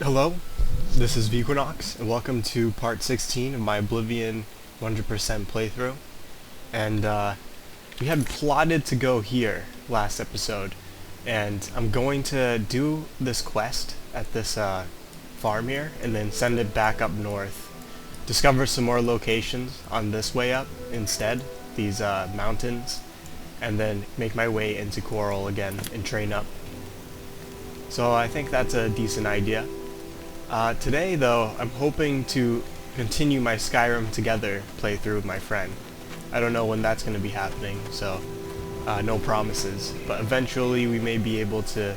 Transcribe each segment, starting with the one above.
Hello, this is Vequinox, and welcome to part 16 of my Oblivion 100% playthrough. And we had plotted to go here last episode, and I'm going to do this quest at this farm here, and then send it back up north. Discover some more locations on this way up instead, these mountains, and then make my way into Coral again and train up. So I think that's a decent idea. Today, though, I'm hoping to continue my Skyrim Together playthrough with my friend. I don't know when that's going to be happening, so no promises. But eventually we may be able to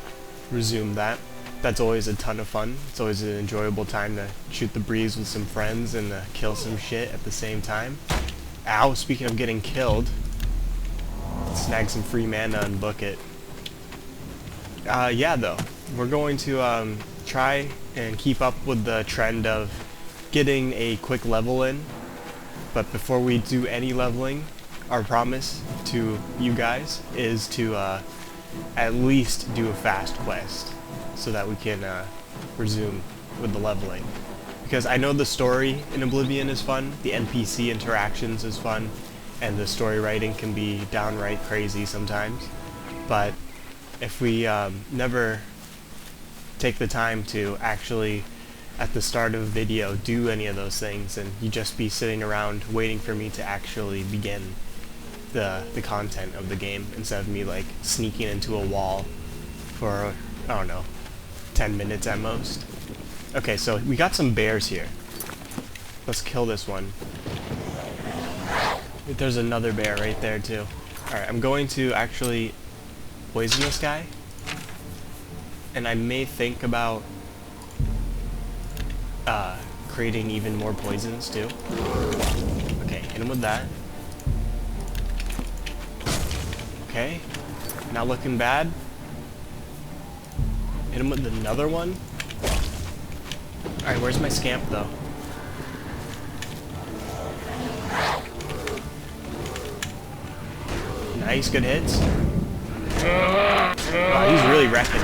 resume that. That's always a ton of fun. It's always an enjoyable time to shoot the breeze with some friends and kill some shit at the same time. Ow, speaking of getting killed, snag some free mana and book it. Yeah, though, we're going to try and keep up with the trend of getting a quick level in. But before we do any leveling, our promise to you guys is to at least do a fast quest so that we can resume with the leveling. Because I know the story in Oblivion is fun, the NPC interactions is fun, and the story writing can be downright crazy sometimes. But if we never take the time to actually, at the start of a video, do any of those things, and you just be sitting around waiting for me to actually begin the content of the game, instead of me like sneaking into a wall for, I don't know, 10 minutes at most. Okay, so we got some bears here. Let's kill this one. There's another bear right there too. Alright, I'm going to actually poison this guy. And I may think about creating even more poisons too. Okay, hit him with that. Okay, not looking bad. Hit him with another one. Alright, where's my scamp though? Nice, good hits. Wow, he's really wrecking it.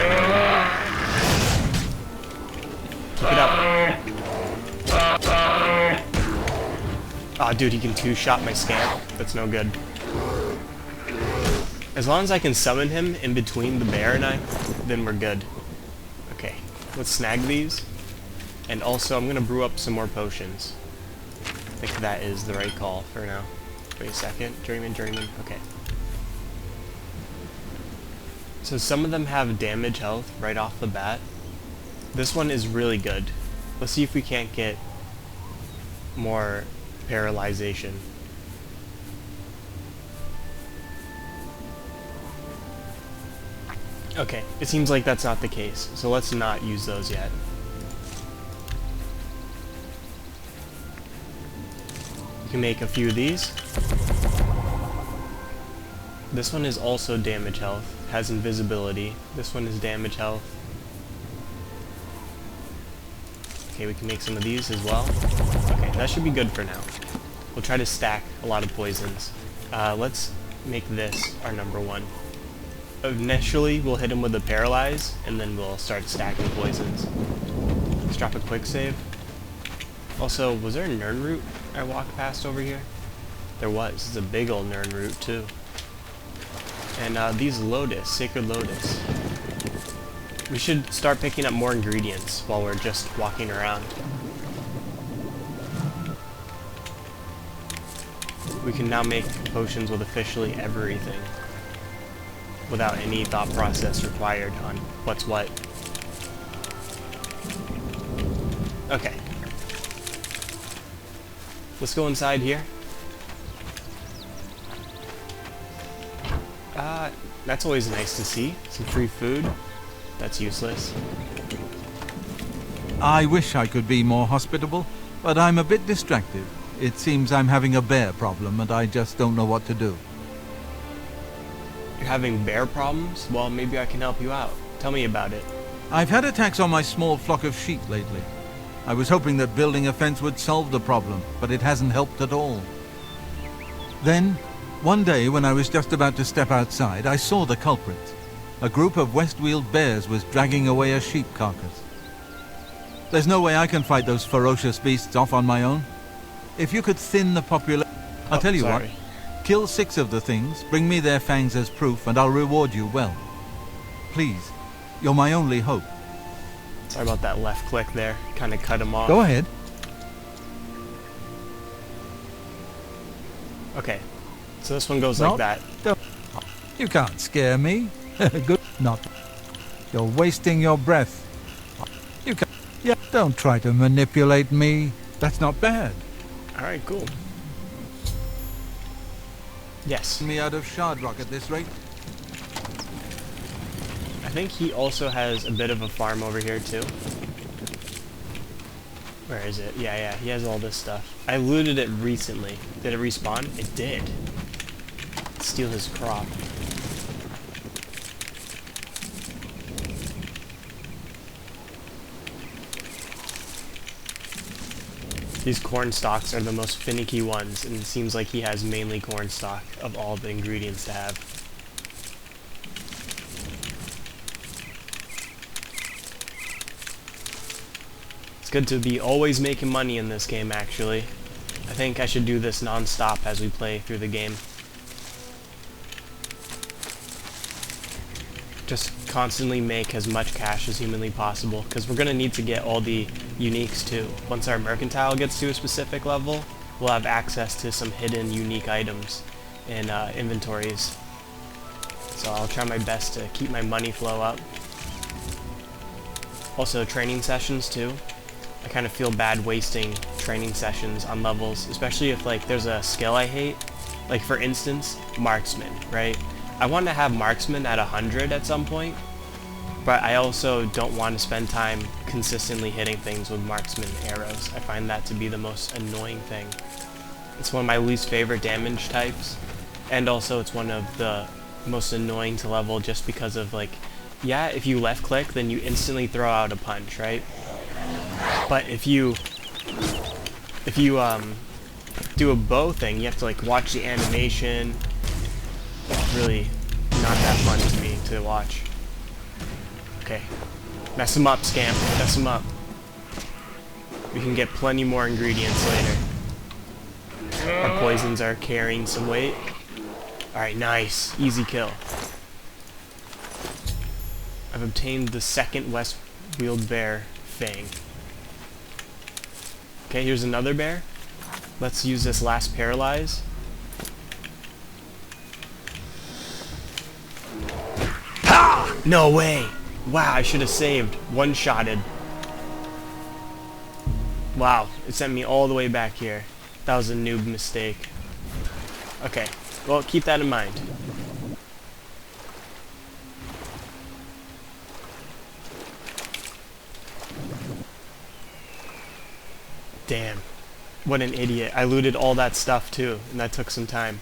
Keep it up. Aw, dude, he can two-shot my scamp. That's no good. As long as I can summon him in between the bear and I, then we're good. Okay, let's snag these. And also, I'm gonna brew up some more potions. I think that is the right call for now. Wait a second. Journeyman. Okay. So some of them have damage health right off the bat. This one is really good. Let's see if we can't get more paralyzation. Okay, it seems like that's not the case, so let's not use those yet. You can make a few of these. This one is also damage health, has invisibility. This one is damage health. Okay, we can make some of these as well. Okay, that should be good for now. We'll try to stack a lot of poisons. Let's make this our number one. Initially, we'll hit him with a paralyze, and then we'll start stacking poisons. Let's drop a quick save. Also, was there a Nern root I walked past over here? There was. It's a big old Nern root too. And these lotus, sacred lotus. We should start picking up more ingredients while we're just walking around. We can now make potions with officially everything, without any thought process required on what's what. Okay. Let's go inside here. That's always nice to see. Some free food. That's useless. I wish I could be more hospitable, but I'm a bit distracted. It seems I'm having a bear problem and I just don't know what to do. You're having bear problems? Well, maybe I can help you out. Tell me about it. I've had attacks on my small flock of sheep lately. I was hoping that building a fence would solve the problem, but it hasn't helped at all. Then, one day when I was just about to step outside, I saw the culprit. A group of West-Wheeled bears was dragging away a sheep carcass. There's no way I can fight those ferocious beasts off on my own. If you could thin the population... I'll tell you what. Kill 6 of the things, bring me their fangs as proof, and I'll reward you well. Please, you're my only hope. Sorry about that left click there. Kind of cut him off. Go ahead. Okay. So this one goes like that. You can't scare me. Good. Not. You're wasting your breath. You can't. Yeah. Don't try to manipulate me. That's not bad. Alright, cool. Yes. Me out of shard rock at this rate. I think he also has a bit of a farm over here too. Where is it? Yeah, he has all this stuff. I looted it recently. Did it respawn? It did. Steal his crop. These corn stalks are the most finicky ones, and it seems like he has mainly corn stalk of all the ingredients to have. It's good to be always making money in this game, actually. I think I should do this non-stop as we play through the game. Just constantly make as much cash as humanly possible, because we're going to need to get all the uniques too. Once our mercantile gets to a specific level, we'll have access to some hidden unique items in inventories. So I'll try my best to keep my money flow up. Also training sessions too. I kind of feel bad wasting training sessions on levels, especially if like there's a skill I hate. Like for instance, marksman, right? I want to have marksman at 100 at some point, but I also don't want to spend time consistently hitting things with marksman arrows. I find that to be the most annoying thing. It's one of my least favorite damage types, and also it's one of the most annoying to level just because of like, yeah, if you left click then you instantly throw out a punch, right? But if you do a bow thing, you have to like watch the animation. It's really not that fun to me to watch. Okay. Mess him up, Scamp. Mess him up. We can get plenty more ingredients later. Our poisons are carrying some weight. Alright, nice. Easy kill. I've obtained the second West-Wheeled Bear Fang. Okay, here's another bear. Let's use this last Paralyze. Ha! No way! Wow, I should have saved. One-shotted. Wow, it sent me all the way back here. That was a noob mistake. Okay, well, keep that in mind. Damn. What an idiot. I looted all that stuff too, and that took some time.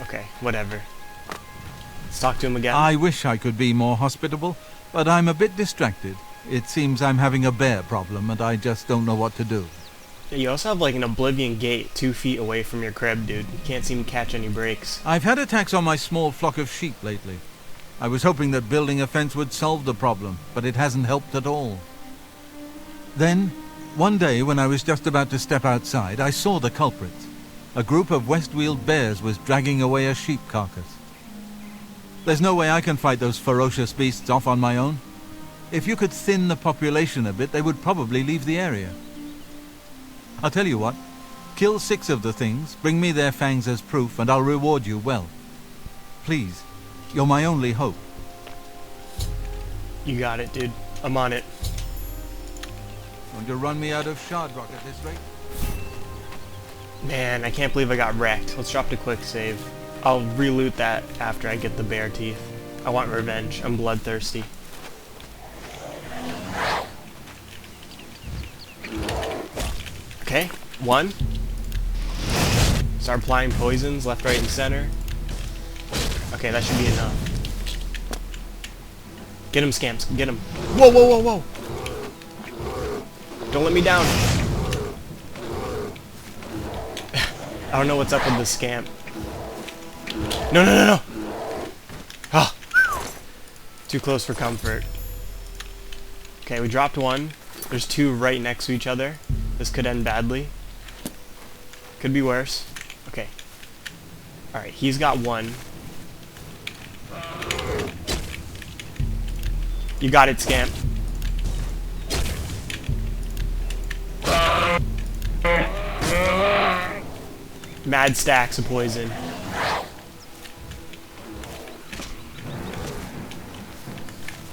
Okay, whatever. Let's talk to him again. I wish I could be more hospitable, but I'm a bit distracted. It seems I'm having a bear problem, and I just don't know what to do. You also have like an Oblivion gate 2 feet away from your crib, dude. You can't seem to catch any breaks. I've had attacks on my small flock of sheep lately. I was hoping that building a fence would solve the problem, but it hasn't helped at all. Then, one day when I was just about to step outside, I saw the culprits. A group of West-Wheeled bears was dragging away a sheep carcass. There's no way I can fight those ferocious beasts off on my own. If you could thin the population a bit, they would probably leave the area. I'll tell you what. Kill 6 of the things, bring me their fangs as proof, and I'll reward you well. Please, you're my only hope. You got it, dude. I'm on it. Going to run me out of shard rock at this rate? Man, I can't believe I got wrecked. Let's drop to quick save. I'll re-loot that after I get the bear teeth. I want revenge. I'm bloodthirsty. Okay, 1. Start applying poisons left, right, and center. Okay, that should be enough. Get him, Scamps. Get him. Whoa, whoa, whoa, whoa! Don't let me down. I don't know what's up with this Scamp. No, no, no, no! Ah! Too close for comfort. Okay, we dropped 1. There's two right next to each other. This could end badly. Could be worse. Okay. Alright, he's got one. You got it, Scamp. Mad stacks of poison.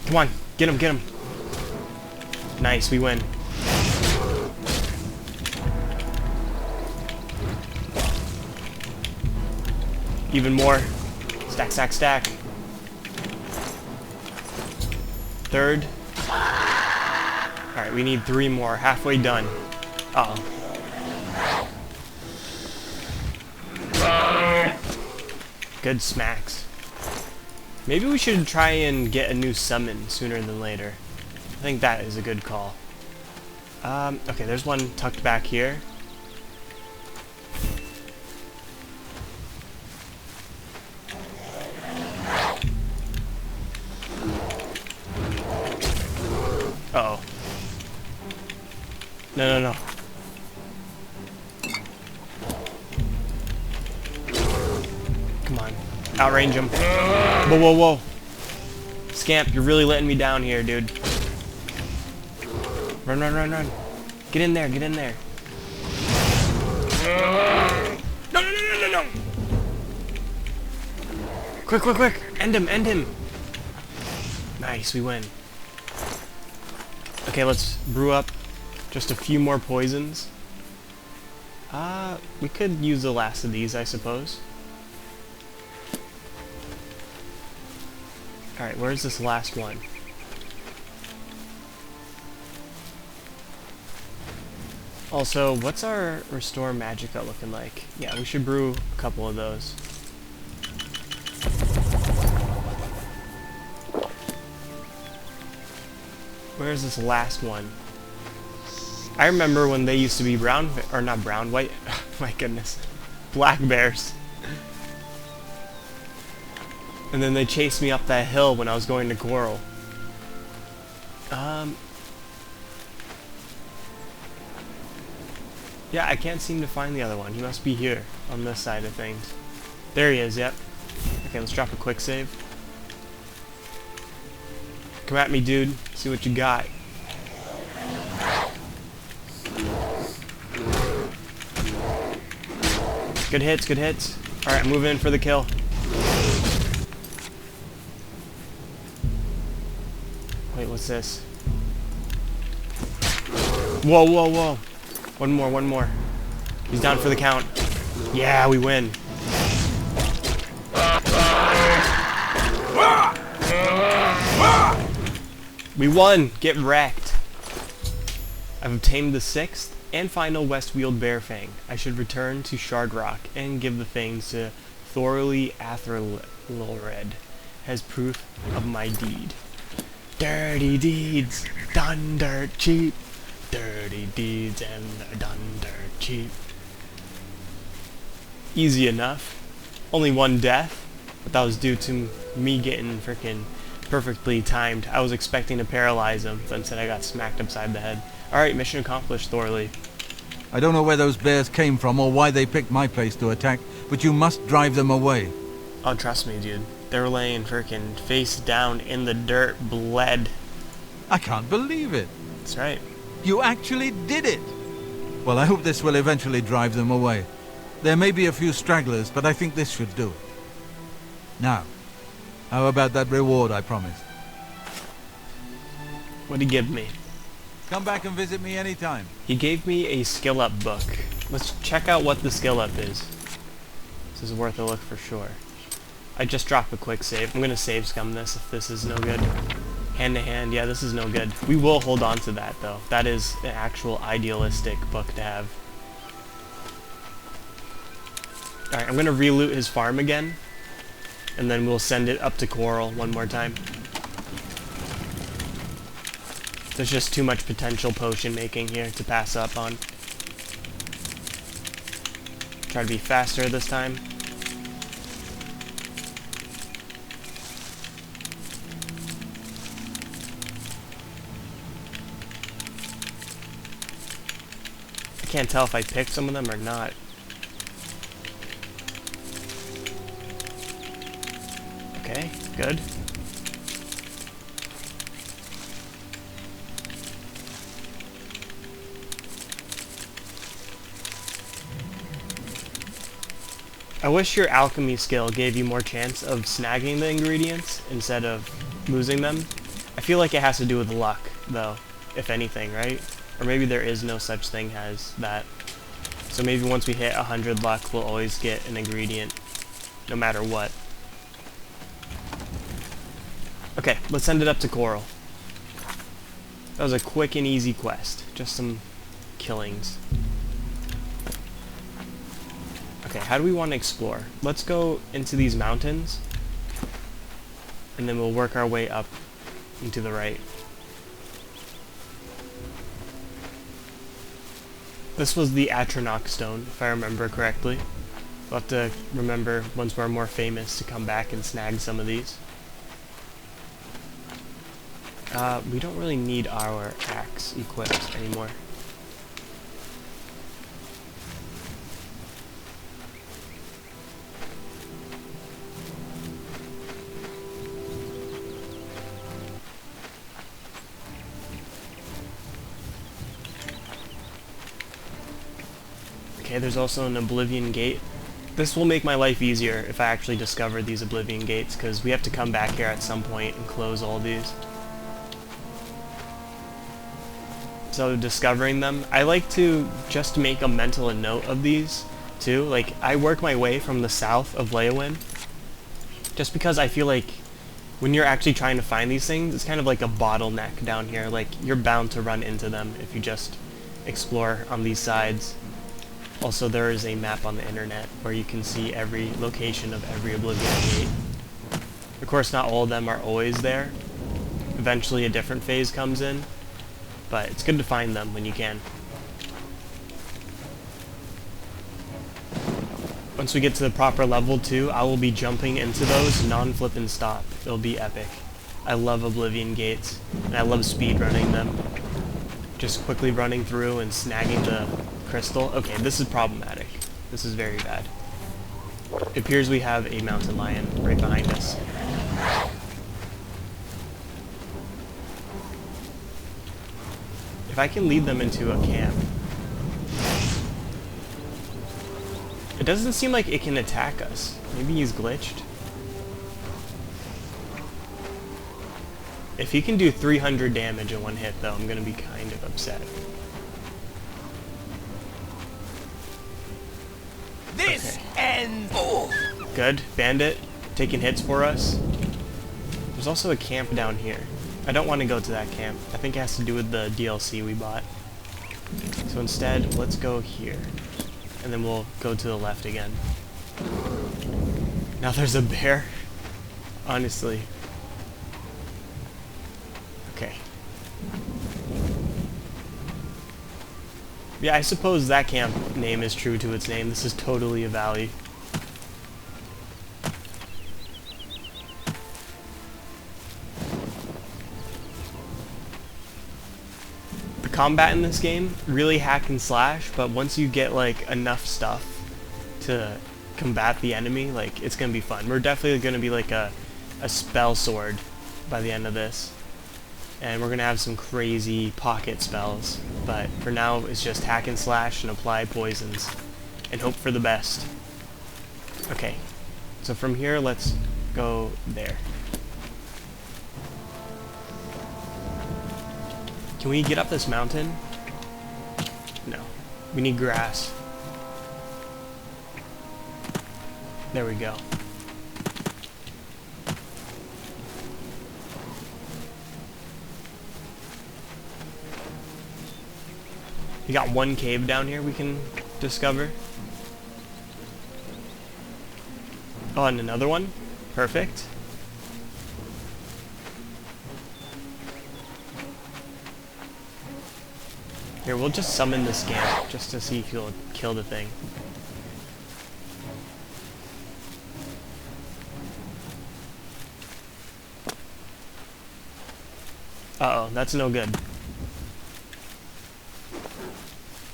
Come on, get him, get him. Nice, we win. Even more. Stack, stack, stack. Third. Alright, we need 3 more. Halfway done. Uh-oh. Good smacks. Maybe we should try and get a new summon sooner than later. I think that is a good call. Okay, there's one tucked back here. Uh-oh. No, no, no. Come on. Outrange him. Whoa, whoa, whoa. Scamp, you're really letting me down here, dude. Run, run, run, run. Get in there, get in there. No, no, no, no, no, no. Quick, quick, quick. End him, end him. Nice, we win. Okay, let's brew up just a few more poisons. We could use the last of these, I suppose. Alright, where's this last one? Also, what's our Restore Magicka looking like? Yeah, we should brew a couple of those. Where's this last one? I remember when they used to be brown, or not brown, white, my goodness, black bears. And then they chased me up that hill when I was going to Coral. Yeah, I can't seem to find the other one. He must be here, on this side of things. There he is, yep. Okay, let's drop a quick save. Come at me, dude. See what you got. Good hits, good hits. Alright, move in for the kill. Wait, what's this? Whoa, whoa, whoa. One more, one more. He's down for the count. Yeah, we win. We won! Get wrecked. I've obtained the 6th and final Westweald Bearfang. I should return to Shardrock and give the fangs to Thorley Athelred as proof of my deed. Dirty deeds, done dirt cheap. Dirty deeds and they're done dirt cheap. Easy enough. Only one death, but that was due to me getting frickin' perfectly timed. I was expecting to paralyze him, but instead I got smacked upside the head. Alright, mission accomplished, Thorley. I don't know where those bears came from or why they picked my place to attack, but you must drive them away. Oh, trust me, dude. They were laying frickin' face down in the dirt, bled. I can't believe it. That's right. You actually did it! Well, I hope this will eventually drive them away. There may be a few stragglers, but I think this should do it. Now, how about that reward I promised? What'd he give me? Come back and visit me anytime. He gave me a skill up book. Let's check out what the skill up is. This is worth a look for sure. I just dropped a quick save. I'm gonna save scum this if this is no good. Hand to hand, yeah, this is no good. We will hold on to that though. That is an actual idealistic book to have. Alright, I'm gonna re-loot his farm again. And then we'll send it up to Coral one more time. There's just too much potential potion making here to pass up on. Try to be faster this time. can't tell if I picked some of them or not. Okay, good. I wish your alchemy skill gave you more chance of snagging the ingredients instead of losing them. I feel like it has to do with luck, though, if anything, right? Or maybe there is no such thing as that. So maybe once we hit 100 luck, we'll always get an ingredient, no matter what. Okay, let's send it up to Coral. That was a quick and easy quest. Just some killings. Okay, how do we want to explore? Let's go into these mountains, and then we'll work our way up into the right. This was the Atronach stone, if I remember correctly. We'll have to remember, once we're more famous, to come back and snag some of these. We don't really need our axe equipped anymore. Okay, there's also an Oblivion gate. This will make my life easier if I actually discover these Oblivion gates, because we have to come back here at some point and close all these. So discovering them, I like to just make a mental note of these too. Like, I work my way from the south of Leyawiin, just because I feel like when you're actually trying to find these things, it's kind of like a bottleneck down here. Like, you're bound to run into them if you just explore on these sides. Also, there is a map on the internet where you can see every location of every Oblivion gate. Of course, not all of them are always there. Eventually a different phase comes in, but it's good to find them when you can. Once we get to the proper level 2, I will be jumping into those non-flip and stop. It'll be epic. I love Oblivion gates, and I love speedrunning them. Just quickly running through and snagging the crystal. Okay, this is problematic. This is very bad. It appears we have a mountain lion right behind us. If I can lead them into a camp. It doesn't seem like it can attack us. Maybe he's glitched. If he can do 300 damage in one hit, though, I'm gonna be kind of upset. This ends. Oh. Good. Bandit taking hits for us. There's also a camp down here. I don't want to go to that camp. I think it has to do with the DLC we bought. So instead, let's go here. And then we'll go to the left again. Now there's a bear. Honestly. Okay. Yeah, I suppose that camp name is true to its name. This is totally a valley. The combat in this game, really hack and slash, but once you get like enough stuff to combat the enemy, like, it's gonna be fun. We're definitely gonna be like a spell sword by the end of this. And we're gonna have some crazy pocket spells, but for now it's just hack and slash and apply poisons and hope for the best. Okay, so from here let's go there. Can we get up this mountain? No, we need grass. There we go. We got one cave down here we can discover. Oh, and another one? Perfect. Here, we'll just summon the scamp, just to see if he'll kill the thing. Uh-oh, that's no good.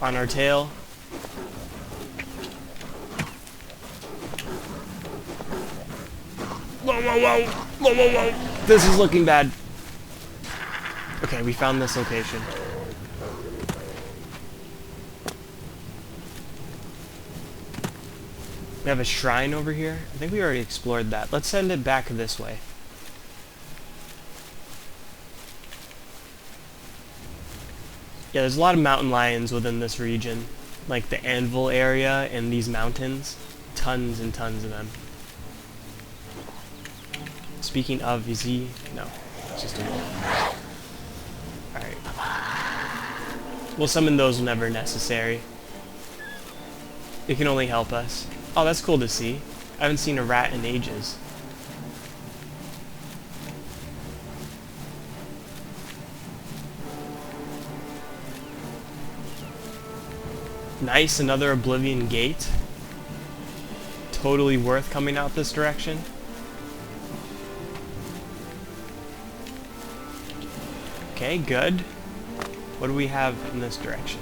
on our tail. Whoa, whoa, whoa! Whoa, whoa, whoa! This is looking bad. Okay, we found this location. We have a shrine over here. I think we already explored that. Let's send it back this way. Yeah, there's a lot of mountain lions within this region. Like the Anvil area and these mountains. Tons and tons of them. Speaking of, is he... No, it's just a wolf. Alright. We'll summon those whenever necessary. It can only help us. Oh, that's cool to see. I haven't seen a rat in ages. Nice, another Oblivion gate. Totally worth coming out this direction. Okay, good. What do we have in this direction?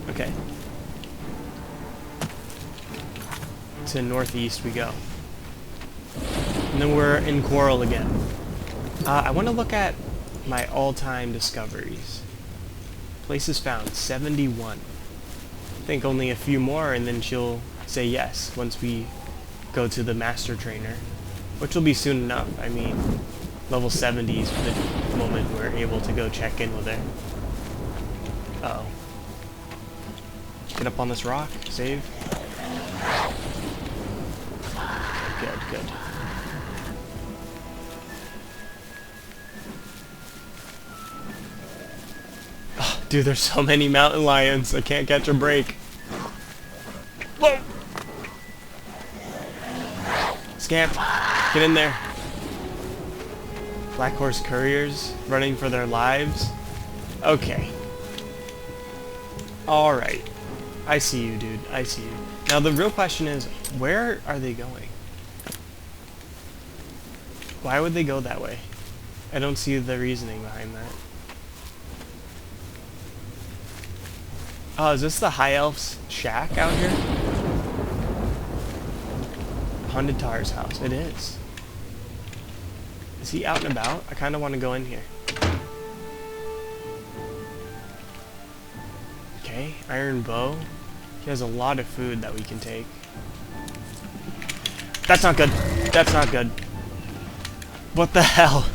Okay. To northeast we go. And then we're in Coral again. I want to look at my all-time discoveries. Places found, 71. I think only a few more and then she'll say yes once we go to the Master Trainer. Which will be soon enough. I mean, level 70 is the moment we're able to go check in with her. Uh-oh. Get up on this rock, save. Good, good. Oh, dude, there's so many mountain lions. I can't catch a break. Whoa! Scamp, get in there. Black Horse Couriers running for their lives. Okay. Alright. I see you, dude. I see you. Now, the real question is, where are they going? Why would they go that way? I don't see the reasoning behind that. Oh, is this the High Elf's shack out here? Haunted Tar's house. It is. Is he out and about? I kind of want to go in here. Okay, iron bow. He has a lot of food that we can take. That's not good. That's not good. What the hell?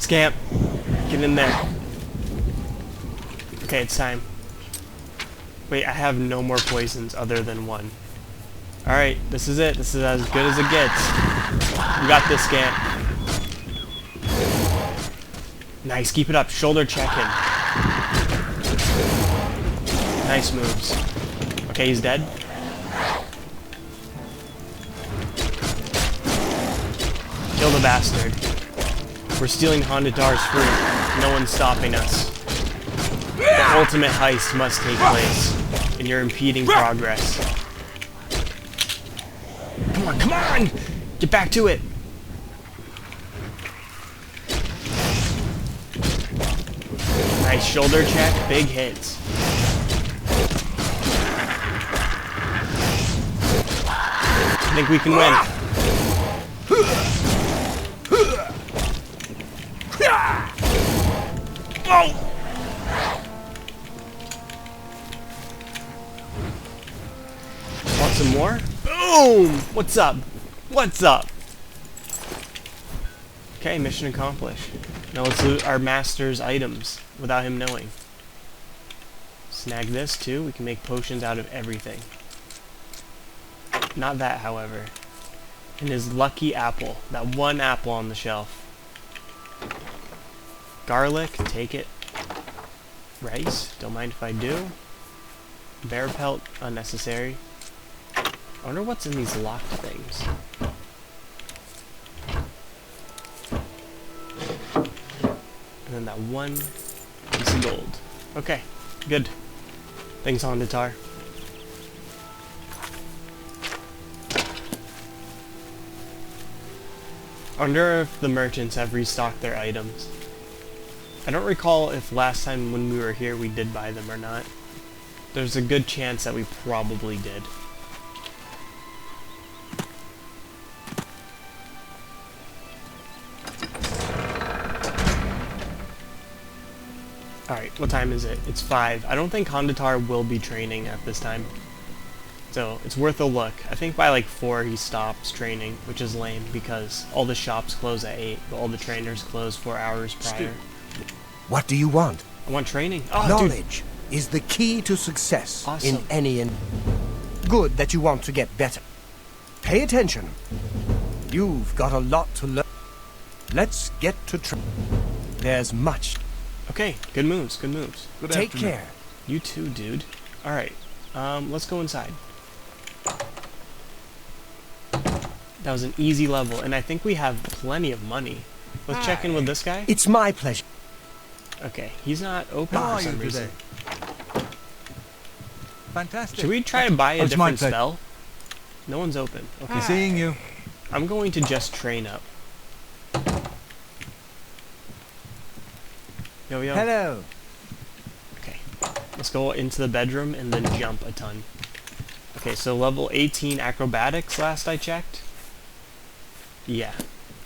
Scamp. Get in there. Okay, it's time. Wait, I have no more poisons other than one. Alright, this is it. This is as good as it gets. You got this, Scamp. Nice, keep it up. Shoulder check-in. Nice moves. Okay, he's dead. Kill the bastard. We're stealing Hondadar's fruit. No one's stopping us. The ultimate heist must take place, and you're impeding progress. Come on, come on! Get back to it! Nice shoulder check, big hits. I think we can win. Oh! Want some more? Boom! What's up? What's up? Okay, mission accomplished. Now let's loot our master's items without him knowing. Snag this too. We can make potions out of everything. Not that, however. And his lucky apple. That one apple on the shelf. Garlic, take it. Rice, don't mind if I do. Bear pelt, unnecessary. I wonder what's in these locked things. And then that one piece of gold. Okay, good. Thanks, Hondatar. I wonder if the merchants have restocked their items. I don't recall if last time when we were here we did buy them or not. There's a good chance that we probably did. Alright, what time is it? It's 5. I don't think Kondatar will be training at this time. So, it's worth a look. I think by like 4 he stops training, which is lame because all the shops close at 8, but all the trainers close 4 hours prior. What do you want? I want training. Oh, Knowledge is the key to success Awesome. in any Good that you want to get better. Pay attention. You've got a lot to learn. Let's get to There's much. Okay, good moves, good moves. Good Take afternoon. care. You too, dude. Alright, let's go inside. That was an easy level, and I think we have plenty of money. Let's check in with this guy. It's my pleasure. Okay, he's not open How for are you some reason. today? Fantastic. Should we try to buy a Oh, it's my different pleasure. spell? No one's open. Okay, Seeing you. I'm going to just train up. Yo, yo. Hello. Okay, let's go into the bedroom and then jump a ton. Okay, so level 18 acrobatics last I checked. Yeah,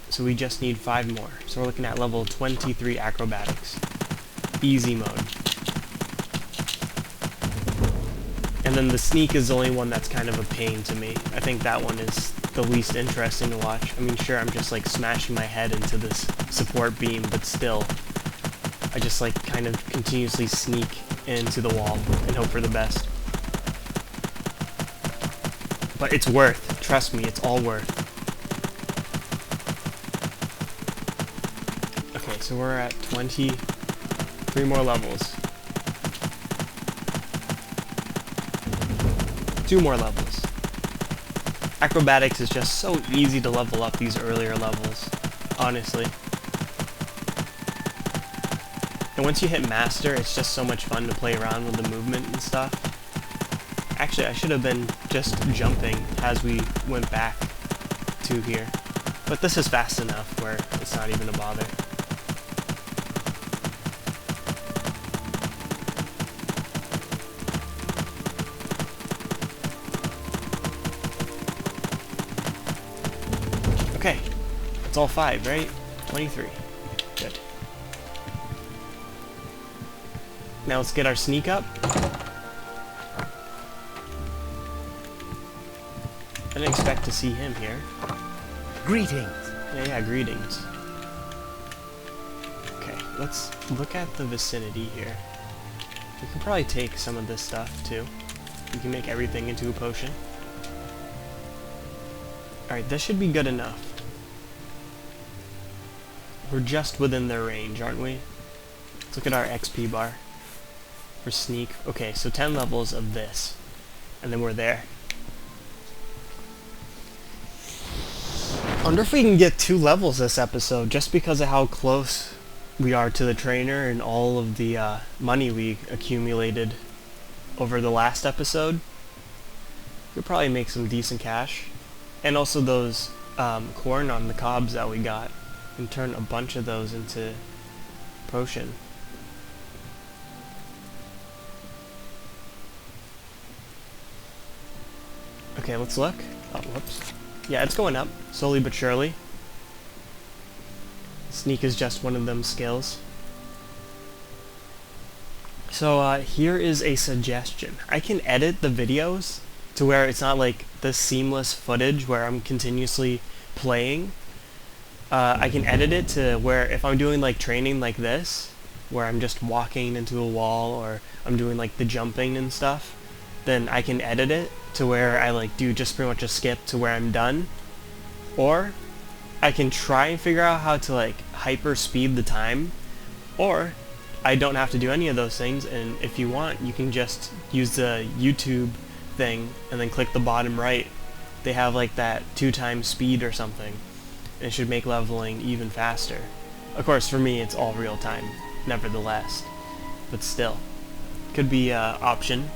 so we just need 5 more. So we're looking at level 23 acrobatics. Easy mode. And then the sneak is the only one that's kind of a pain to me. I think that one is the least interesting to watch. I mean, sure, I'm just like smashing my head into this support beam, but still, I just like kind of continuously sneak into the wall and hope for the best. But it's worth. Trust me, it's all worth. Okay, so we're at 23 more levels. 2 more levels. Acrobatics is just so easy to level up these earlier levels, honestly. And once you hit master, it's just so much fun to play around with the movement and stuff. Actually, I should have been just jumping as we went back to here. But this is fast enough where it's not even a bother. Okay, it's all 5, right? 23. Good. Now let's get our sneak up. I didn't expect to see him here. Greetings. Yeah, greetings. Okay, let's look at the vicinity here. We can probably take some of this stuff, too. We can make everything into a potion. Alright, this should be good enough. We're just within their range, aren't we? Let's look at our XP bar. For sneak. Okay, so 10 levels of this. And then we're there. I wonder if we can get 2 levels this episode, just because of how close we are to the trainer and all of the money we accumulated over the last episode. Could probably make some decent cash. And also those corn on the cobs that we got. And turn a bunch of those into potion. Okay, let's look. Oh, whoops. Yeah, it's going up, slowly but surely. Sneak is just one of them skills. So, here is a suggestion. I can edit the videos to where it's not like this seamless footage where I'm continuously playing. I can edit it to where if I'm doing like training like this, where I'm just walking into a wall or I'm doing like the jumping and stuff, then I can edit it to where I like do just pretty much a skip to where I'm done. Or I can try and figure out how to like hyper speed the time, or I don't have to do any of those things, and if you want you can just use the YouTube thing and then click the bottom right. They have like that 2 times speed or something, and it should make leveling even faster. Of course for me it's all real time nevertheless, but still could be an option.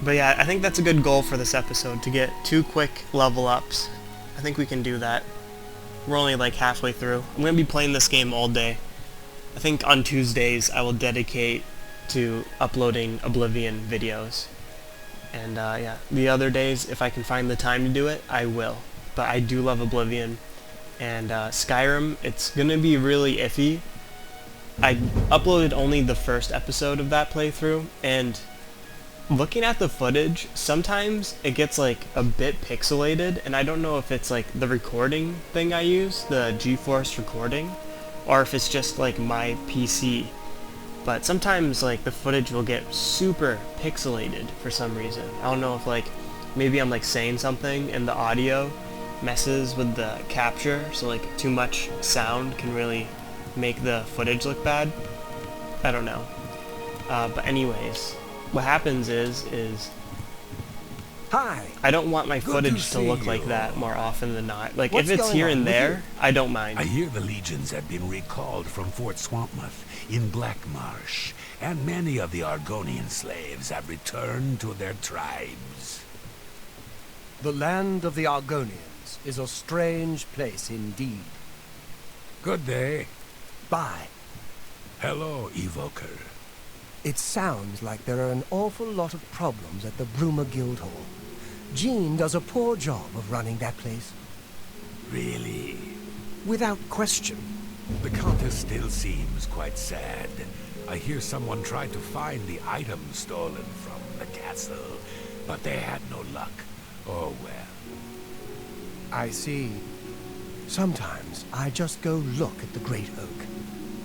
But yeah, I think that's a good goal for this episode, to get 2 quick level ups. I think we can do that. We're only like halfway through. I'm going to be playing this game all day. I think on Tuesdays I will dedicate to uploading Oblivion videos. And yeah, the other days, if I can find the time to do it, I will. But I do love Oblivion. And Skyrim, it's going to be really iffy. I uploaded only the first episode of that playthrough, and looking at the footage, sometimes it gets like a bit pixelated, and I don't know if it's like the recording thing I use, the GeForce recording, or if it's just like my PC. But sometimes like the footage will get super pixelated for some reason. I don't know if like maybe I'm like saying something and the audio messes with the capture, so like too much sound can really make the footage look bad. I don't know. But anyways, what happens is Hi. I don't want my Good to footage to see look like you. that more often than not. Like What's if it's going here on and with there, you? I don't mind. I hear the legions have been recalled from Fort Swampmouth in Black Marsh, and many of the Argonian slaves have returned to their tribes. The land of the Argonians is a strange place indeed. Good day. Bye. Hello, Evoker. It sounds like there are an awful lot of problems at the Bruma Guildhall. Jean does a poor job of running that place. Really? Without question. The Countess still seems quite sad. I hear someone tried to find the items stolen from the castle, but they had no luck. Oh well. I see. Sometimes I just go look at the Great Oak.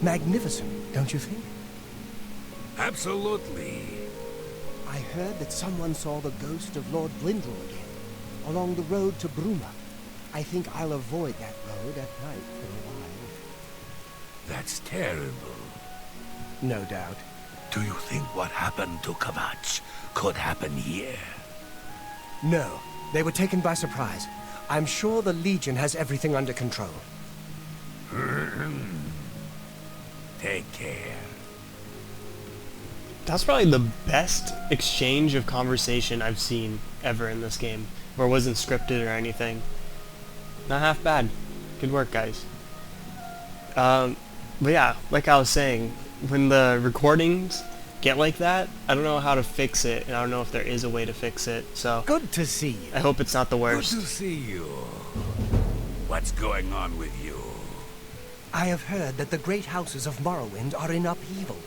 Magnificent, don't you think? Absolutely. I heard that someone saw the ghost of Lord Blindrel again, along the road to Bruma. I think I'll avoid that road at night for a while. That's terrible. No doubt. Do you think what happened to Kavach could happen here? No, they were taken by surprise. I'm sure the Legion has everything under control. Take care. That's probably the best exchange of conversation I've seen ever in this game, where it wasn't scripted or anything. Not half bad. Good work, guys. But yeah, like I was saying, when the recordings get like that, I don't know how to fix it, and I don't know if there is a way to fix it, so Good to see you. I hope it's not the Good worst. to see you. What's going on with you? I have heard that the great houses of Morrowind are in upheaval.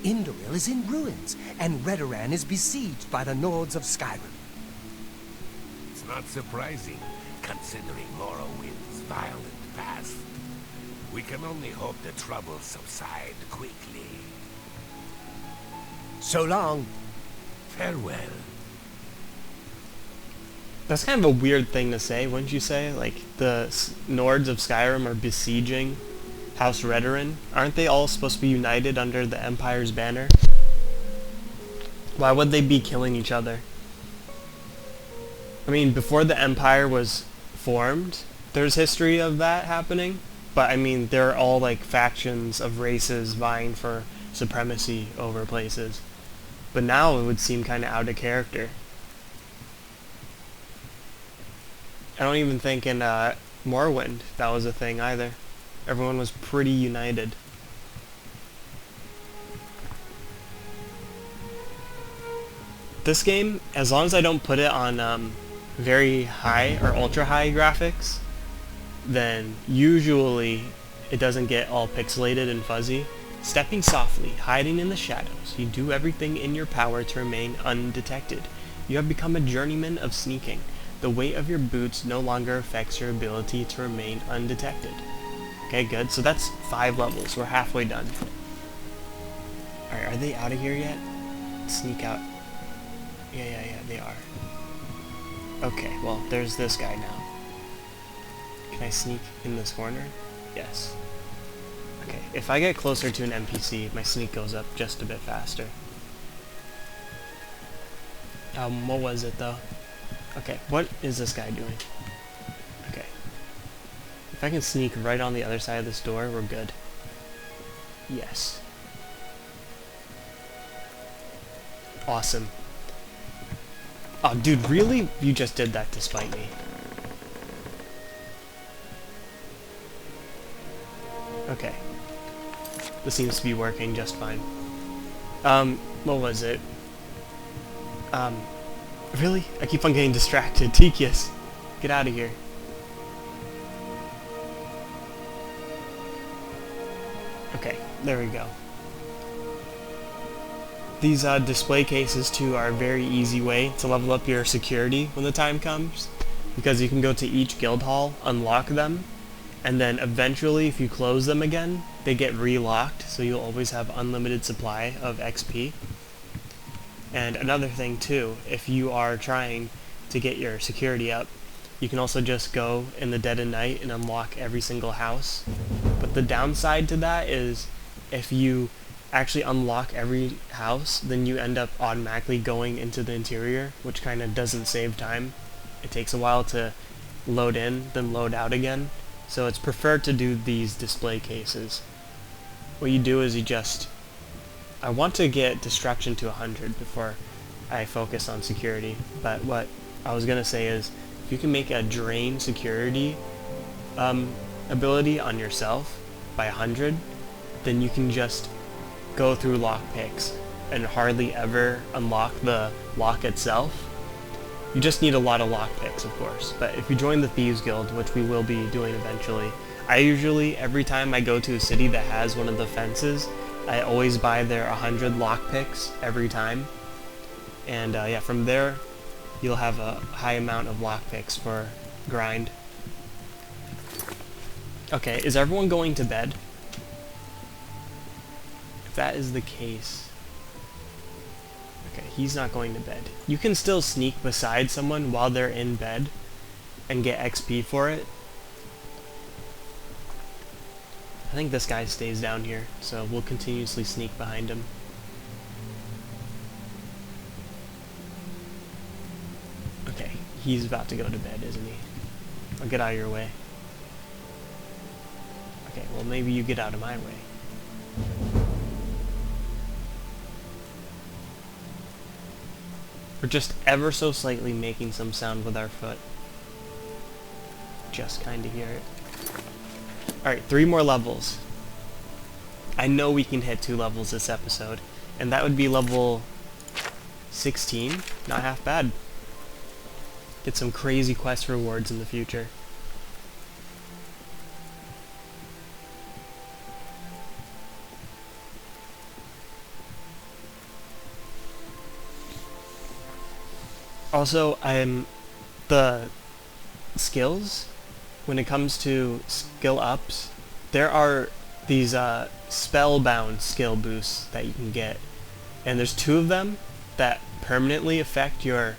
Indoril is in ruins, and Redoran is besieged by the Nords of Skyrim. It's not surprising, considering Morrowind's violent past. We can only hope the troubles subside quickly. So long. Farewell. That's kind of a weird thing to say, wouldn't you say? Like, the Nords of Skyrim are besieging House Redoran. Aren't they all supposed to be united under the Empire's banner? Why would they be killing each other? I mean, before the Empire was formed, there's history of that happening. But, I mean, they're all, like, factions of races vying for supremacy over places. But now it would seem kind of out of character. I don't even think in Morrowind that was a thing either. Everyone was pretty united. This game, as long as I don't put it on very high or ultra high graphics, then usually it doesn't get all pixelated and fuzzy. Stepping softly, hiding in the shadows, you do everything in your power to remain undetected. You have become a journeyman of sneaking. The weight of your boots no longer affects your ability to remain undetected. Okay, good. So that's 5 levels. We're halfway done. Alright, are they out of here yet? Sneak out. Yeah, they are. Okay, well, there's this guy now. Can I sneak in this corner? Yes. Okay, if I get closer to an NPC, my sneak goes up just a bit faster. What was it, though? Okay, what is this guy doing? Okay. If I can sneak right on the other side of this door, we're good. Yes. Awesome. Oh, dude, really? You just did that to spite me. Okay. This seems to be working just fine. What was it? Really? I keep on getting distracted. Tikius, get out of here. Okay, there we go. These display cases too are a very easy way to level up your security when the time comes, because you can go to each guild hall, unlock them, and then eventually if you close them again, they get relocked, so you'll always have unlimited supply of XP. And another thing too, if you are trying to get your security up, you can also just go in the dead of night and unlock every single house. But the downside to that is if you actually unlock every house, then you end up automatically going into the interior, which kind of doesn't save time. It takes a while to load in, then load out again. So it's preferred to do these display cases. What you do is you just... I want to get destruction to 100 before I focus on security, but what I was going to say is if you can make a drain security ability on yourself by 100, then you can just go through lockpicks and hardly ever unlock the lock itself. You just need a lot of lockpicks, of course, but if you join the Thieves Guild, which we will be doing eventually, I usually, every time I go to a city that has one of the fences, I always buy their 100 lockpicks every time, and yeah, from there you'll have a high amount of lockpicks for grind. Okay, is everyone going to bed? If that is the case... Okay, he's not going to bed. You can still sneak beside someone while they're in bed and get XP for it. I think this guy stays down here, so we'll continuously sneak behind him. Okay, he's about to go to bed, isn't he? I'll get out of your way. Okay, well maybe you get out of my way. We're just ever so slightly making some sound with our foot. Just kind of hear it. Alright, 3 more levels. I know we can hit 2 levels this episode, and that would be level 16. Not half bad. Get some crazy quest rewards in the future. Also, the skills, when it comes to skill ups, there are these spellbound skill boosts that you can get, and there's 2 of them that permanently affect your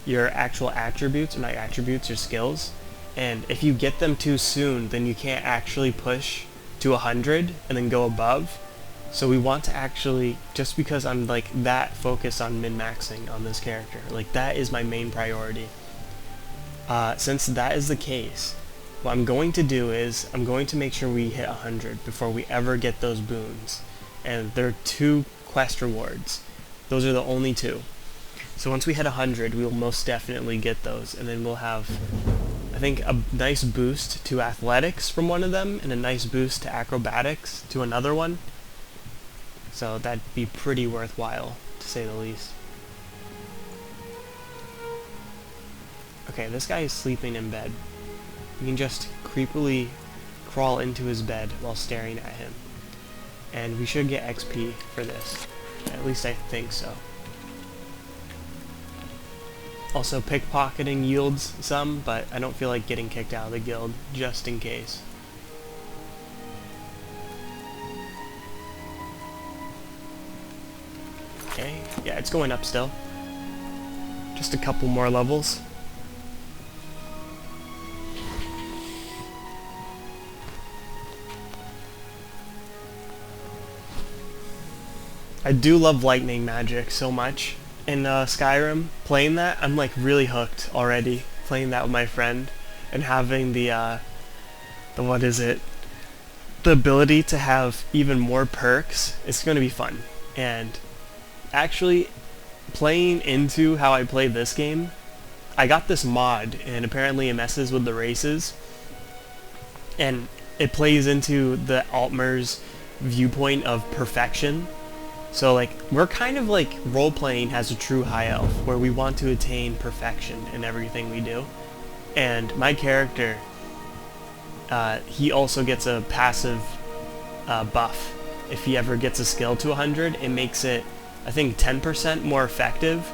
actual attributes, or not attributes, your skills, and if you get them too soon, then you can't actually push to 100 and then go above. So we want to actually, just because I'm like that focused on min-maxing on this character, like that is my main priority. Since that is the case, what I'm going to do is, I'm going to make sure we hit 100 before we ever get those boons. And there are 2 quest rewards. Those are the only 2. So once we hit 100, we will most definitely get those, and then we'll have, I think, a nice boost to athletics from one of them, and a nice boost to acrobatics to another one. So that'd be pretty worthwhile, to say the least. Okay, this guy is sleeping in bed. You can just creepily crawl into his bed while staring at him. And we should get XP for this. At least I think so. Also, pickpocketing yields some, but I don't feel like getting kicked out of the guild, just in case. Okay, yeah, it's going up still. Just a couple more levels. I do love lightning magic so much. In Skyrim, playing that, I'm like really hooked already. Playing that with my friend and having the what is it? The ability to have even more perks. It's going to be fun. And actually, playing into how I play this game, I got this mod, and apparently it messes with the races, and it plays into the Altmer's viewpoint of perfection. So like, we're kind of like role-playing as a true high elf, where we want to attain perfection in everything we do. And my character, he also gets a passive buff. If he ever gets a skill to 100, it makes it, I think, 10% more effective.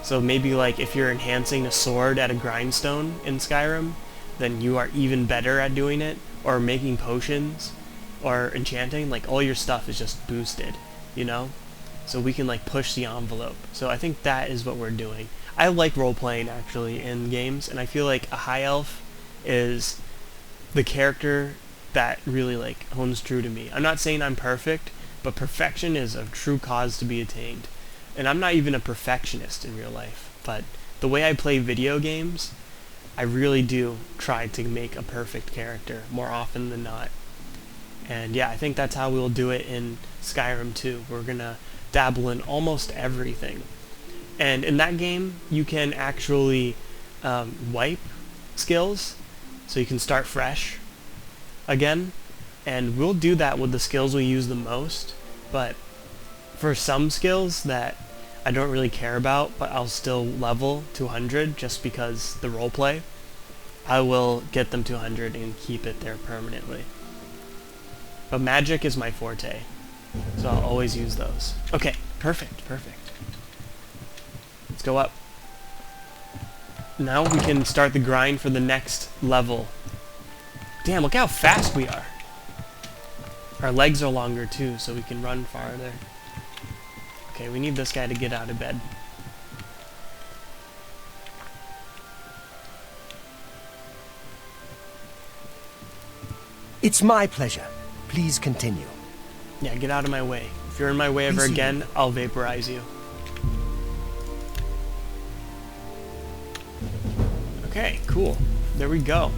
So maybe like if you're enhancing a sword at a grindstone in Skyrim, then you are even better at doing it, or making potions, or enchanting, like all your stuff is just boosted, you know? So we can like push the envelope. So I think that is what we're doing. I like role-playing actually in games, and I feel like a high elf is the character that really like holds true to me. I'm not saying I'm perfect, but perfection is a true cause to be attained. And I'm not even a perfectionist in real life, but the way I play video games, I really do try to make a perfect character more often than not. And yeah, I think that's how we'll do it in Skyrim too. We're gonna dabble in almost everything. And in that game, you can actually wipe skills, so you can start fresh again. And we'll do that with the skills we use the most, but for some skills that I don't really care about, but I'll still level to 100 just because the roleplay, I will get them to 100 and keep it there permanently. But magic is my forte, so I'll always use those. Okay, perfect, perfect. Let's go up. Now we can start the grind for the next level. Damn, look how fast we are. Our legs are longer too, so we can run farther. Okay, we need this guy to get out of bed. It's my pleasure. Please continue. Yeah, get out of my way. If you're in my way ever again, I'll vaporize you. Okay, cool. There we go.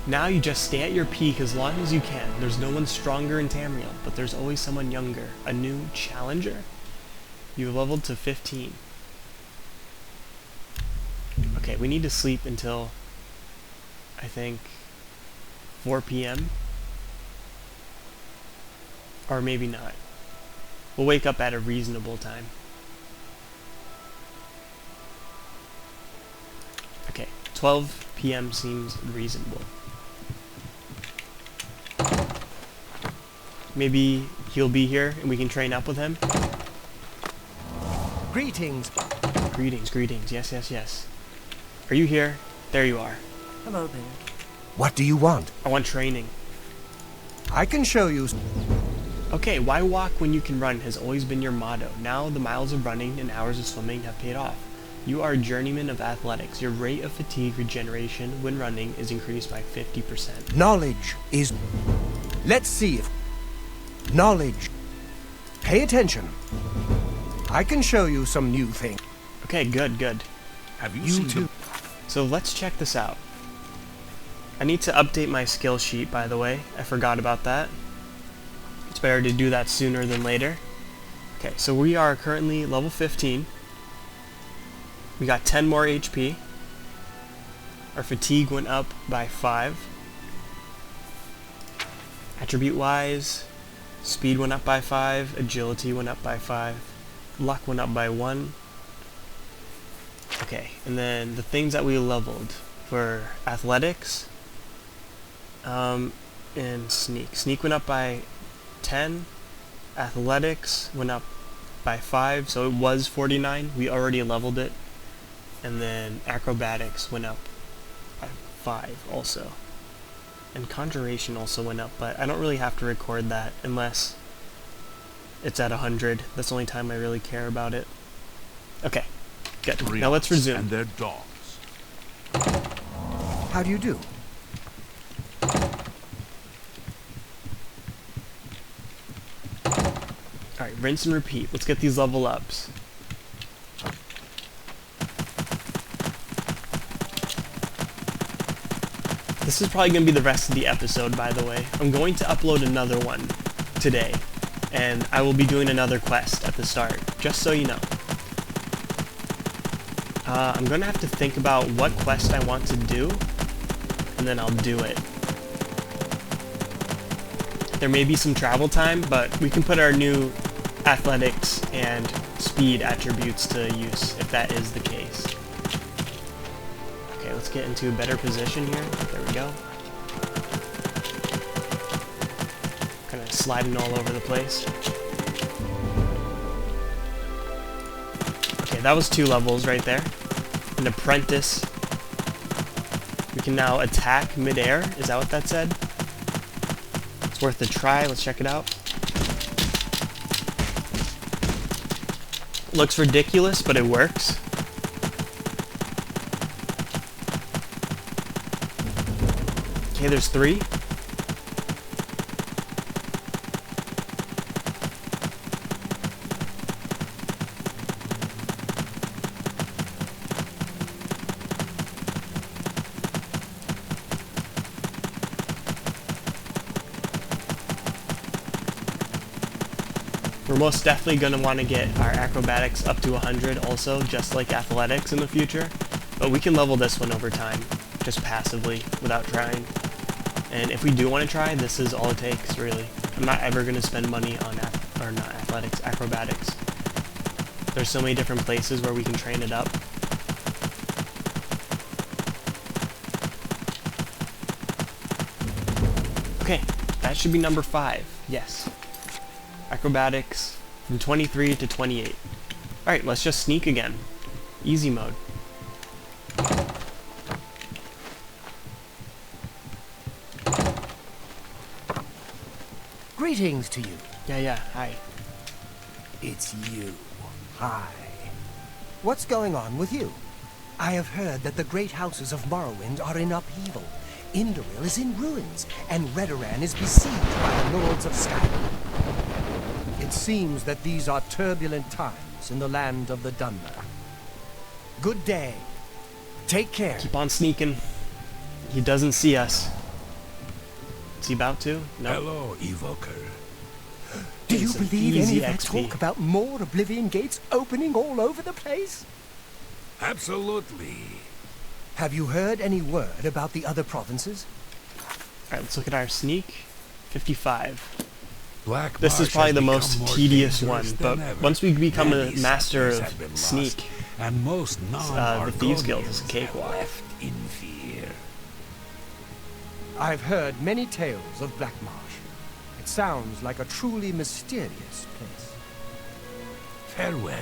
Now you just stay at your peak as long as you can. There's no one stronger in Tamriel, but there's always someone younger. A new challenger? You've leveled to 15. Okay, we need to sleep until, I think, 4 p.m. Or maybe not. We'll wake up at a reasonable time. Okay, 12 p.m. seems reasonable. Maybe he'll be here and we can train up with him. Greetings. Greetings, greetings. Yes, yes, yes. Are you here? There you are. Hello there. What do you want? I want training. I can show you. Okay, why walk when you can run has always been your motto. Now the miles of running and hours of swimming have paid off. You are a journeyman of athletics. Your rate of fatigue regeneration when running is increased by 50%. Knowledge is... Let's see if... Knowledge. Pay attention. I can show you some new things. Okay, good, good. Have you You seen too. So let's check this out. I need to update my skill sheet, by the way. I forgot about that. It's better to do that sooner than later. Okay, so we are currently level 15. We got 10 more HP. Our fatigue went up by 5. Attribute-wise, speed went up by 5. Agility went up by 5. Luck went up by 1. Okay, and then the things that we leveled for athletics, and sneak. Sneak went up by 10. Athletics went up by 5, so it was 49. We already leveled it. And then acrobatics went up by 5 also. And conjuration also went up, but I don't really have to record that unless it's at 100. That's the only time I really care about it. Okay, good. Now let's resume. And their dogs. How do you do? Alright, rinse and repeat. Let's get these level ups. This is probably going to be the rest of the episode, by the way. I'm going to upload another one today, and I will be doing another quest at the start, just so you know. I'm gonna have to think about what quest I want to do, and then I'll do it. There may be some travel time, but we can put our new athletics and speed attributes to use if that is the case. Okay, let's get into a better position here. There we go. Kind of sliding all over the place. Okay, that was 2 levels right there. An apprentice. We can now attack midair. Is that what that said? It's worth a try. Let's check it out. Looks ridiculous, but it works. Okay, there's 3. We're most definitely going to want to get our acrobatics up to 100 also, just like athletics in the future. But we can level this one over time, just passively, without trying. And if we do want to try, this is all it takes, really. I'm not ever going to spend money on acrobatics. There's so many different places where we can train it up. Okay, that should be number 5, yes. Acrobatics from 23 to 28. Alright, let's just sneak again. Easy mode. Greetings to you. Yeah, hi. It's you. Hi. What's going on with you? I have heard that the great houses of Morrowind are in upheaval. Indoril is in ruins, and Redoran is besieged by the Lords of Skyrim. It seems that these are turbulent times in the land of the Dunmer. Good day. Take care. Keep on sneaking. He doesn't see us. Is he about to? No. Hello, Evoker. Do you Some believe easy any of that XP. talk about more Oblivion gates opening all over the place? Absolutely. Have you heard any word about the other provinces? Alright, let's look at our sneak. 55. Black This is Marsh probably has the become most more tedious one, dangerous but than ever. once we become a Many master settlers of have been sneak, lost, and most the Thieves Guild is a non-Argonians cakewalk. have left in fear. I've heard many tales of Black Marsh. It sounds like a truly mysterious place. Farewell.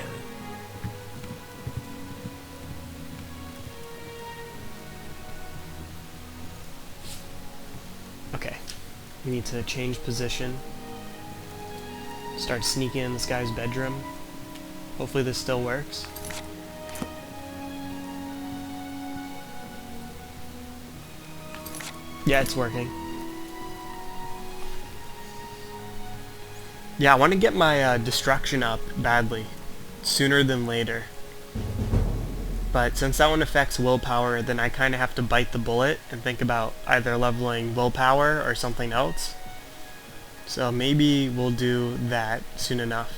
Okay. We need to change position. Start sneaking in this guy's bedroom. Hopefully this still works. Yeah, it's working. Yeah, I want to get my destruction up badly. Sooner than later. But since that one affects willpower, then I kind of have to bite the bullet and think about either leveling willpower or something else. So maybe we'll do that soon enough.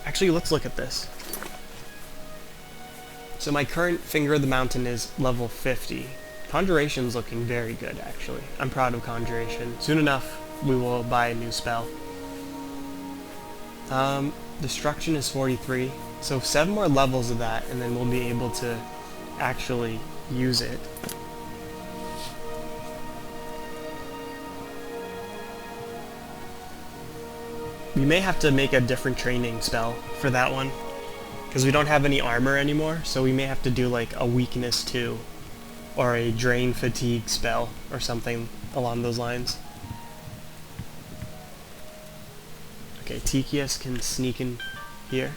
Actually, let's look at this. So my current Finger of the Mountain is level 50. Conjuration's looking very good, actually. I'm proud of Conjuration. Soon enough, we will buy a new spell. Destruction is 43. So 7 more levels of that, and then we'll be able to actually use it. We may have to make a different training spell for that one, because we don't have any armor anymore, so we may have to do like a weakness 2, or a drain fatigue spell, or something along those lines. Okay, Tikius can sneak in here.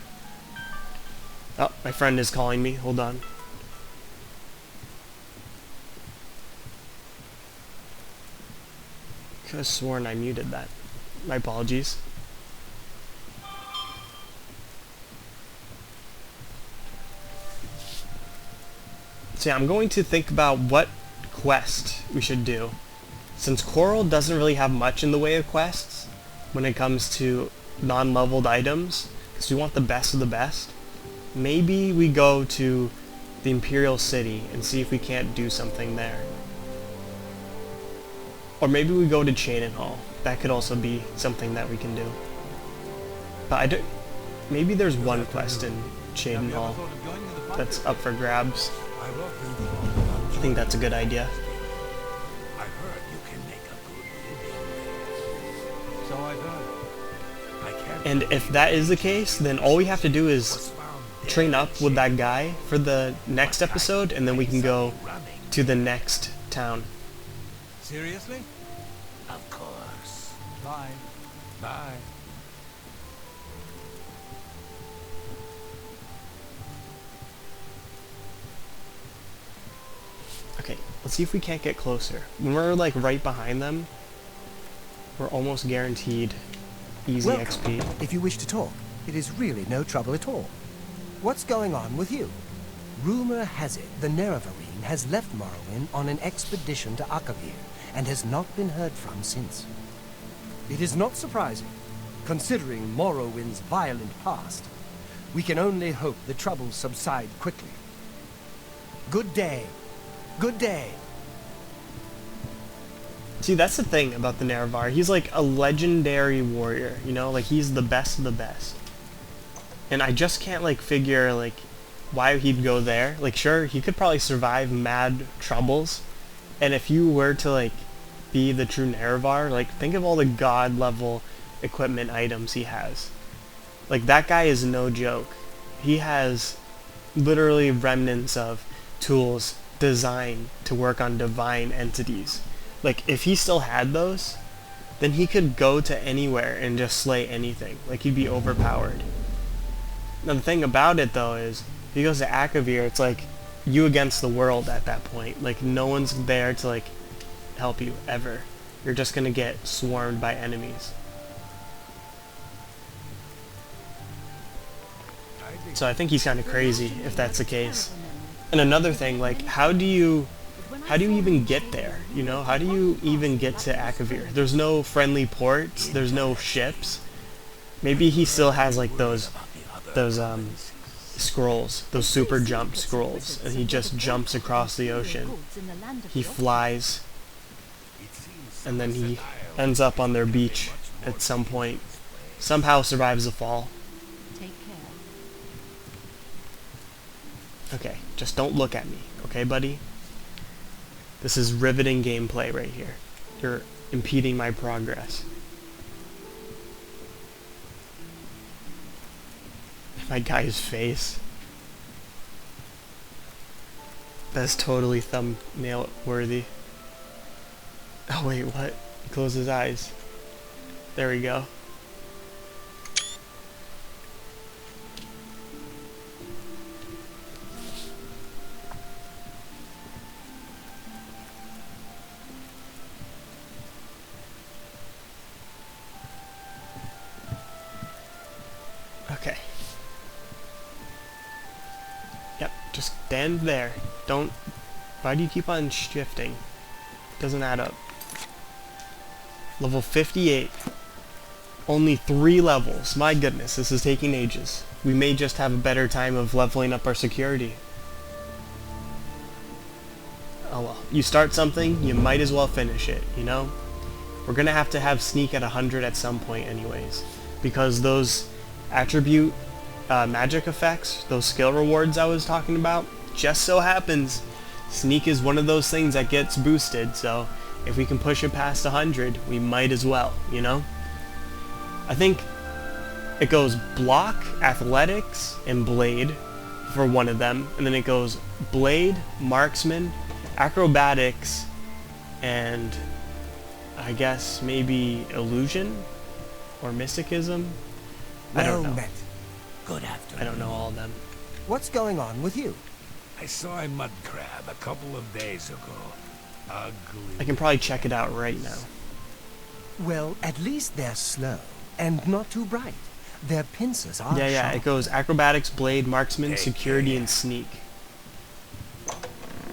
Oh, my friend is calling me, hold on. Could have sworn I muted that. My apologies. So yeah, I'm going to think about what quest we should do. Since Coral doesn't really have much in the way of quests when it comes to non-leveled items, because we want the best of the best, maybe we go to the Imperial City and see if we can't do something there. Or maybe we go to Chaden Hall. That could also be something that we can do. But I don't... Maybe there's one quest in Chaden Hall that's up for grabs. I think that's a good idea. I heard you can make a good living. So I've heard. I can't And if that is the case, then all we have to do is train up with that guy for the next episode, and then we can go to the next town. Seriously? Of course. Bye. Bye. Okay, let's see if we can't get closer. When we're like right behind them, we're almost guaranteed easy Welcome. XP. If you wish to talk, it is really no trouble at all. What's going on with you? Rumor has it the Nerevarine has left Morrowind on an expedition to Akavir and has not been heard from since. It is not surprising, considering Morrowind's violent past. We can only hope the troubles subside quickly. Good day. Good day. See, that's the thing about the Nerevar. He's like a legendary warrior, you know? Like, he's the best of the best. And I just can't, like, figure, like, why he'd go there. Like, sure, he could probably survive mad troubles. And if you were to, like, be the true Nerevar, like, think of all the god-level equipment items he has. Like, that guy is no joke. He has literally remnants of tools designed to work on divine entities. Like, if he still had those, then he could go to anywhere and just slay anything. Like, he'd be overpowered. Now, the thing about it, though, is if he goes to Akavir, it's like you against the world at that point. Like, no one's there to, like, help you, ever. You're just gonna get swarmed by enemies. So I think he's kind of crazy if that's the case. And another thing, like, how do you even get there? You know, how do you even get to Akavir? There's no friendly ports. There's no ships. Maybe he still has like those scrolls, those super jump scrolls, and he just jumps across the ocean. He flies, and then he ends up on their beach at some point. Somehow survives the fall. Okay, just don't look at me, okay, buddy? This is riveting gameplay right here. You're impeding my progress. My guy's face. That's totally thumbnail worthy. Oh wait, what? Close his eyes. There we go. Okay. Yep, just stand there. Don't... Why do you keep on shifting? Doesn't add up. Level 58. Only 3 levels. My goodness, this is taking ages. We may just have a better time of leveling up our security. Oh well. You start something, you might as well finish it, you know? We're gonna have to have sneak at 100 at some point anyways. Because those attribute magic effects, those skill rewards I was talking about, just so happens sneak is one of those things that gets boosted, so if we can push it past 100, we might as well, you know? I think it goes block, athletics, and blade for one of them, and then it goes blade, marksman, acrobatics, and I guess maybe illusion or mysticism. I don't know. Met. Good afternoon. I don't know all of them. What's going on with you? I saw a mud crab a couple of days ago. Ugly. I can probably check it out right now. Well, at least they're slow and not too bright. Their pincers are Yeah, sharp. it goes acrobatics, blade, marksman, Hey, security, yeah. and sneak.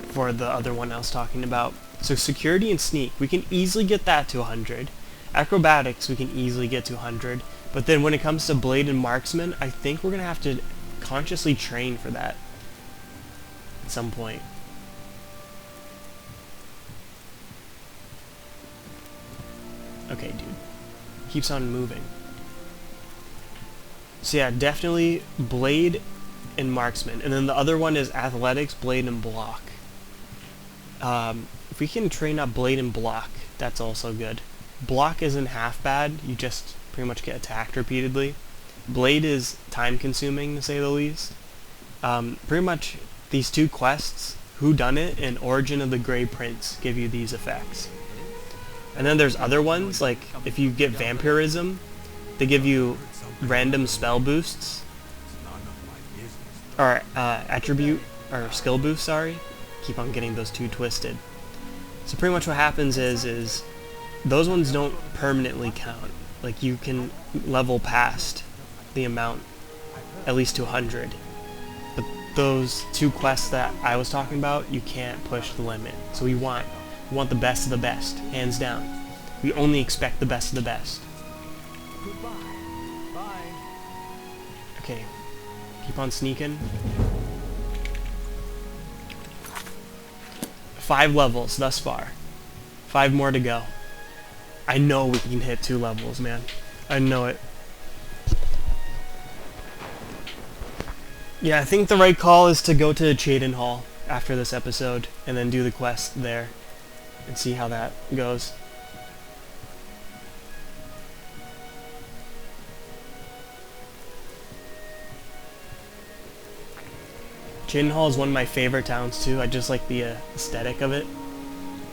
For the other one I was talking about. So security and sneak, we can easily get that to 100. Acrobatics, we can easily get to 100. But then when it comes to blade and marksman, I think we're going to have to consciously train for that at some point. Okay, dude. Keeps on moving. So yeah, definitely blade and marksman. And then the other one is athletics, blade, and block. If we can train up blade and block, that's also good. Block isn't half bad. You just pretty much get attacked repeatedly. Blade is time consuming, to say the least. Pretty much these two quests, Whodunit and Origin of the Grey Prince, give you these effects. And then there's other ones, like if you get Vampirism, they give you random spell boosts. Or attribute, or skill boost, sorry. Keep on getting those two twisted. So pretty much what happens is those ones don't permanently count. Like you can level past the amount, at least to 100. But those two quests that I was talking about, you can't push the limit. So we want the best of the best, hands down. We only expect the best of the best. Goodbye. Bye. Okay, keep on sneaking. 5 levels thus far. 5 more to go. I know we can hit 2 levels, man. I know it. Yeah, I think the right call is to go to Cheydon Hall after this episode and then do the quest there and see how that goes. Cheydon Hall is one of my favorite towns too. I just like the aesthetic of it.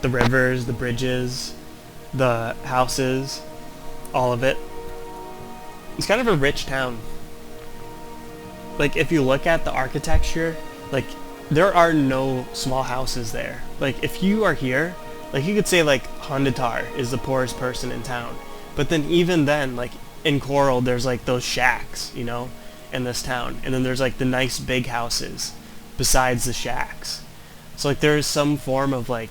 The rivers, the bridges, the houses, all of it. It's kind of a rich town. Like, if you look at the architecture, like, there are no small houses there. Like, if you are here, like, you could say, like, Hondatar is the poorest person in town. But then, even then, like, in Coral, there's, like, those shacks, you know, in this town. And then there's, like, the nice big houses besides the shacks. So, like, there's some form of, like,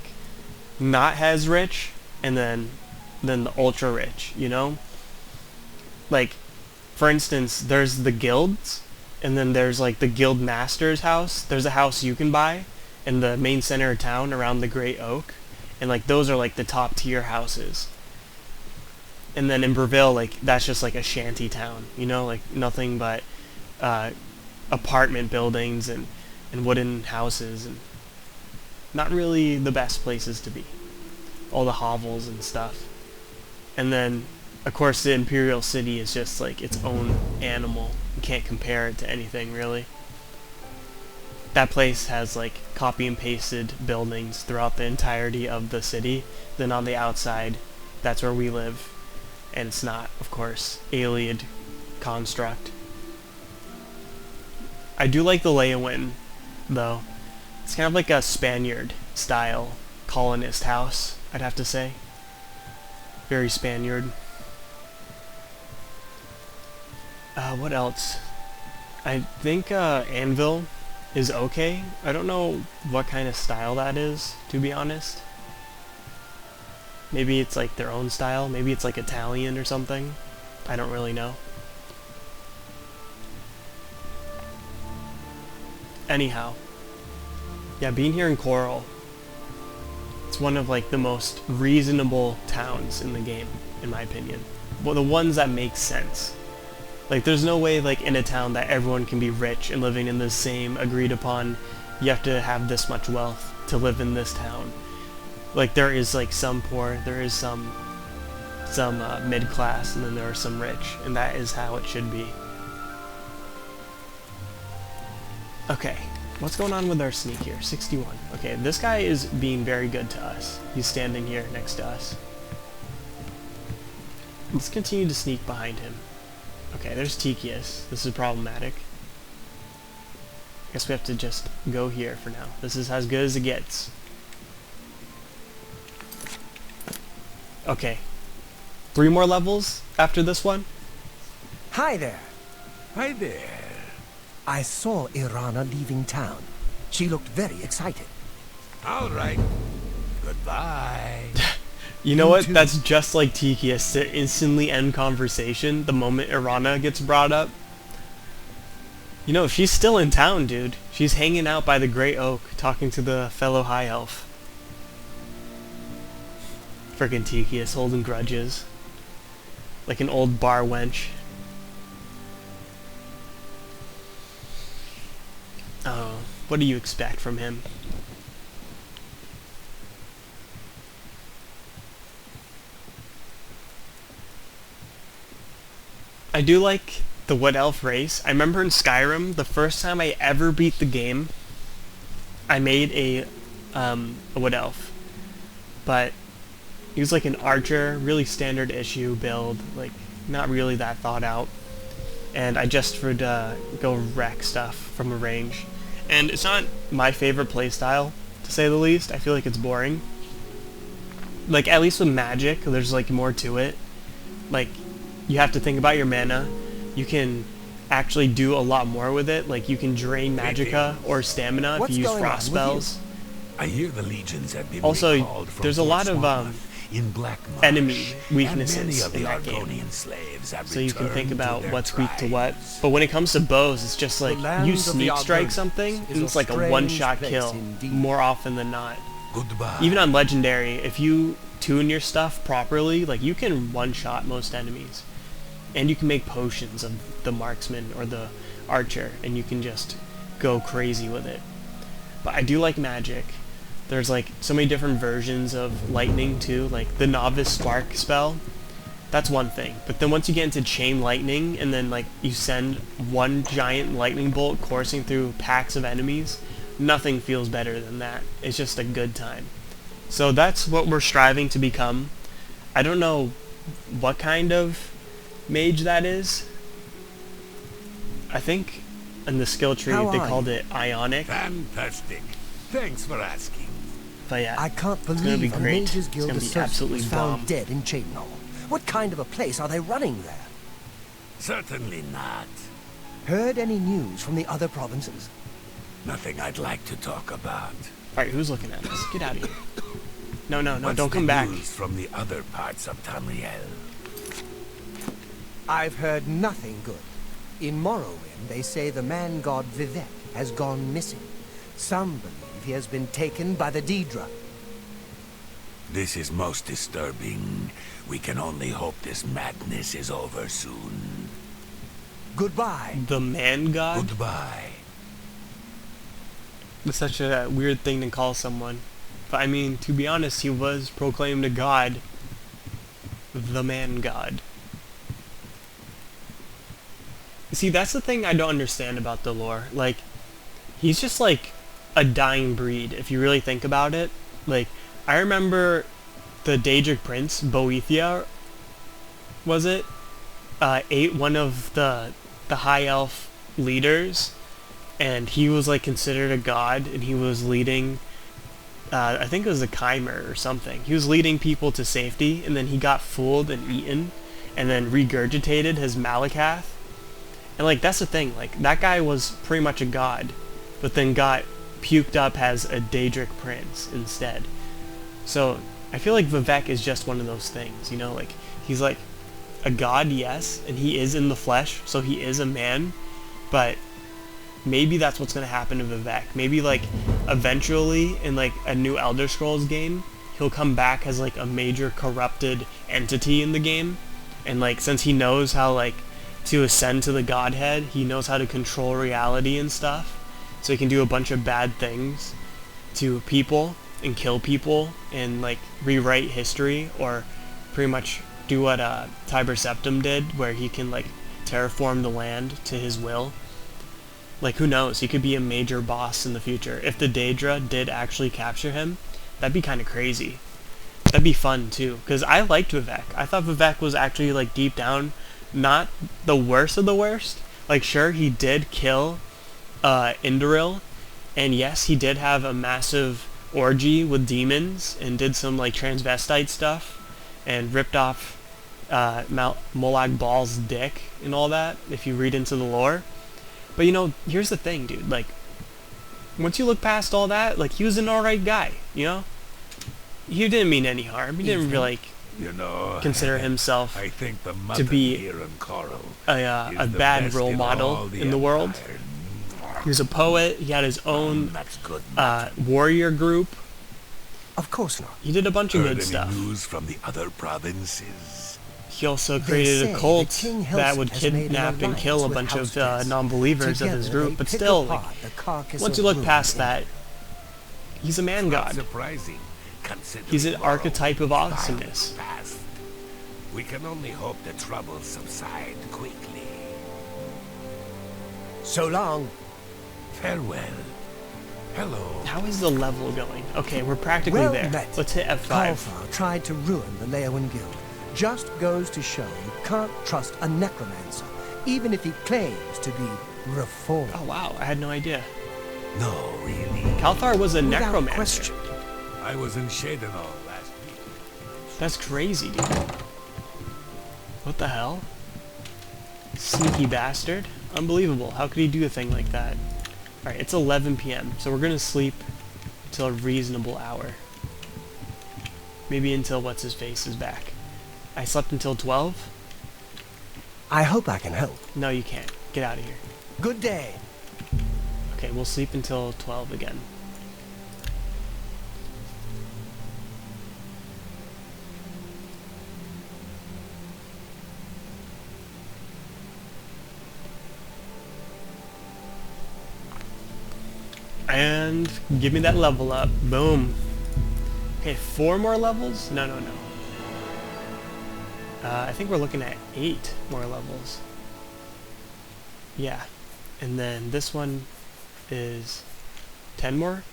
not as rich, and then the ultra rich, you know? Like, for instance, there's the guilds, and then there's like the guild master's house. There's a house you can buy in the main center of town around the Great Oak, and like those are like the top tier houses. And then in Breville, like that's just like a shanty town, you know, like nothing but apartment buildings and wooden houses, and not really the best places to be. All the hovels and stuff. And then, of course, the Imperial City is just like its own animal. You can't compare it to anything, really. That place has like copy and pasted buildings throughout the entirety of the city. Then on the outside, that's where we live. And it's not, of course, alien construct. I do like the Leyawen, though. It's kind of like a Spaniard style colonist house, I'd have to say. Very Spaniard. What else? I think Anvil is okay. I don't know what kind of style that is, to be honest. Maybe it's like their own style. Maybe it's like Italian or something. I don't really know. Anyhow. Yeah, being here in Coral, it's one of like the most reasonable towns in the game, in my opinion. Well, the ones that make sense. Like, there's no way, like, in a town that everyone can be rich and living in the same agreed upon, you have to have this much wealth to live in this town. Like, there is, like, some poor, there is some mid-class, and then there are some rich, and that is how it should be. Okay, what's going on with our sneak here? 61. Okay, this guy is being very good to us. He's standing here next to us. Let's continue to sneak behind him. Okay, there's Tikius. This is problematic. Guess we have to just go here for now. This is as good as it gets. Okay. 3 more levels after this one? Hi there. Hi there. I saw Irana leaving town. She looked very excited. All right. Goodbye. You know what? That's just like Tikius to instantly end conversation the moment Irana gets brought up. You know, she's still in town, dude. She's hanging out by the Great Oak, talking to the fellow High Elf. Frickin' Tikius holding grudges. Like an old bar wench. Oh, what do you expect from him? I do like the Wood Elf race. I remember in Skyrim, the first time I ever beat the game, I made a Wood Elf. But he was like an archer, really standard issue build, like not really that thought out. And I just would go wreck stuff from a range. And it's not my favorite playstyle, to say the least. I feel like it's boring. Like, at least with magic, there's like more to it. Like, you have to think about your mana. You can actually do a lot more with it. Like, you can drain magicka or stamina if you use frost spells. I hear the legions have been Also, recalled from there's a lot of in Black Marsh, enemy weaknesses and many of in the that game. Argonian slaves have So you can think returned about to their what's weak to what. tribes. But when it comes to bows, it's just like, land you of the sneak strike Argonians something, is and a it's like a strange one-shot place kill, indeed. more often than not. Goodbye. Even on Legendary, if you tune your stuff properly, like, you can one-shot most enemies. And you can make potions of the marksman or the archer, and you can just go crazy with it. But I do like magic. There's like so many different versions of lightning too, like the novice spark spell. That's one thing. But then once you get into chain lightning, and then like you send one giant lightning bolt coursing through packs of enemies, nothing feels better than that. It's just a good time. So that's what we're striving to become. I don't know what kind of mage that is. I think in the skill tree they called it Ionic. Fantastic. Thanks for asking. But yeah, I can't it's gonna be believe a great. Mages It's Guild gonna be associate absolutely was found bomb. dead in Chainhall. What kind of a place are they running there? Certainly not. Heard any news from the other provinces? Nothing I'd like to talk about. Alright, who's looking at us? Get out of here. No, What's don't the come back. news from the other parts of Tamriel? I've heard nothing good. In Morrowind, they say the man-god Vivek has gone missing. Some believe he has been taken by the Daedra. This is most disturbing. We can only hope this madness is over soon. Goodbye. The man god? Goodbye. It's such a weird thing to call someone. But I mean, to be honest, he was proclaimed a god. The man god. See, that's the thing I don't understand about the lore. Like, he's just like a dying breed, if you really think about it. Like, I remember the Daedric prince, Boethia, was it? Ate one of the high elf leaders, and he was like considered a god, and he was leading, I think it was a chimer or something. He was leading people to safety, and then he got fooled and eaten, and then regurgitated his Malakath. And like, that's the thing, like, that guy was pretty much a god, but then got puked up as a Daedric prince instead. So I feel like Vivek is just one of those things, you know, like, he's like a god, yes, and he is in the flesh, so he is a man, but maybe that's what's going to happen to Vivek. Maybe like eventually in like a new Elder Scrolls game, he'll come back as like a major corrupted entity in the game, and like, since he knows how like to ascend to the godhead, he knows how to control reality and stuff, so he can do a bunch of bad things to people and kill people and like rewrite history, or pretty much do what Tiber Septim did, where he can like terraform the land to his will. Like, who knows, he could be a major boss in the future. If the Daedra did actually capture him, that'd be kind of crazy. That'd be fun too, because I liked Vivek. I thought Vivek was actually like deep down not the worst of the worst. Like, sure, he did kill Indoril, and yes, he did have a massive orgy with demons and did some like transvestite stuff and ripped off Molag Bal's dick and all that, if you read into the lore. But you know, here's the thing, dude, like, once you look past all that, like, he was an alright guy, you know? he didn't mean any harm. He didn't really, like, You know, consider himself I think the to mutton be here in Coral a is the bad best role in model all the in the world. Empire. He was a poet. He had his own That's good. warrior group. Of course not. He did a bunch of Heard good any stuff. news from the other provinces? He also They created say a the cult King that would Helsing has made an kidnap and kill a alliance bunch with of House Guest. non-believers of his Together group. they But pick still, apart like, the carcass once of you look Ruin past in- that, he's a man Not god. surprising, considering He's an Morrow's archetype of violent awesomeness. past. We can only hope the troubles subside quickly. So long. Farewell. Hello. How is the level going? Okay, we're practically Well there. met. Let's hit F5. Kalfar tried to ruin the Leowen Guild. Just goes to show you can't trust a necromancer, even if he claims to be reformed. Oh wow, I had no idea. No, really. Kalthar was a Without necromancer. question. I was in Shadenall last week. That's crazy, dude. What the hell? Sneaky bastard. Unbelievable. How could he do a thing like that? Alright, it's 11 p.m., so we're gonna sleep until a reasonable hour. Maybe until What's-His-Face is back. I slept until 12? I hope I can help. No, you can't. Get out of here. Good day. Okay, we'll sleep until 12 again. And give me that level up. Boom. Okay, 4 more levels? No. I think we're looking at 8 more levels. Yeah. And then this one is 10 more.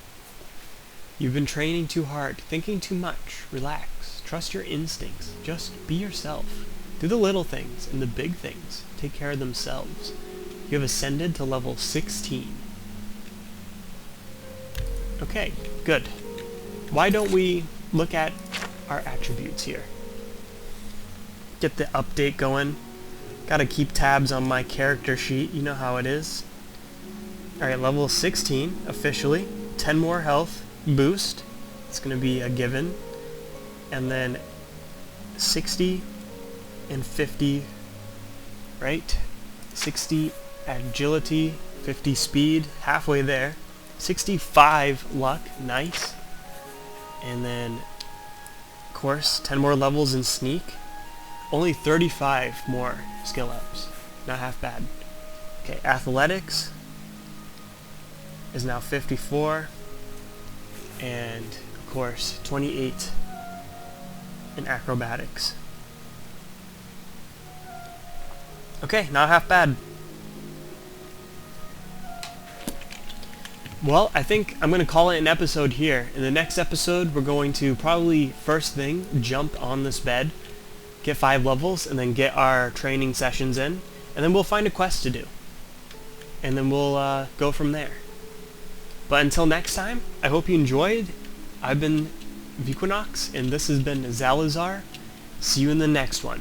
You've been training too hard, thinking too much. Relax. Trust your instincts. Just be yourself. Do the little things and the big things. Take care of themselves. You have ascended to level 16. Okay, good. Why don't we look at our attributes here? Get the update going. Gotta keep tabs on my character sheet, you know how it is. Alright, level 16, officially. 10 more health boost. It's gonna be a given. And then 60 and 50, right? 60 agility, 50 speed, halfway there. 65 luck, nice. And then, of course, 10 more levels in sneak. Only 35 more skill ups. Not half bad. Okay, athletics is now 54. And, of course, 28 in acrobatics. Okay, not half bad. Well, I think I'm going to call it an episode here. In the next episode, we're going to probably, first thing, jump on this bed, get 5 levels, and then get our training sessions in, and then we'll find a quest to do. And then we'll go from there. But until next time, I hope you enjoyed. I've been Vquinox, and this has been Zalazar. See you in the next one.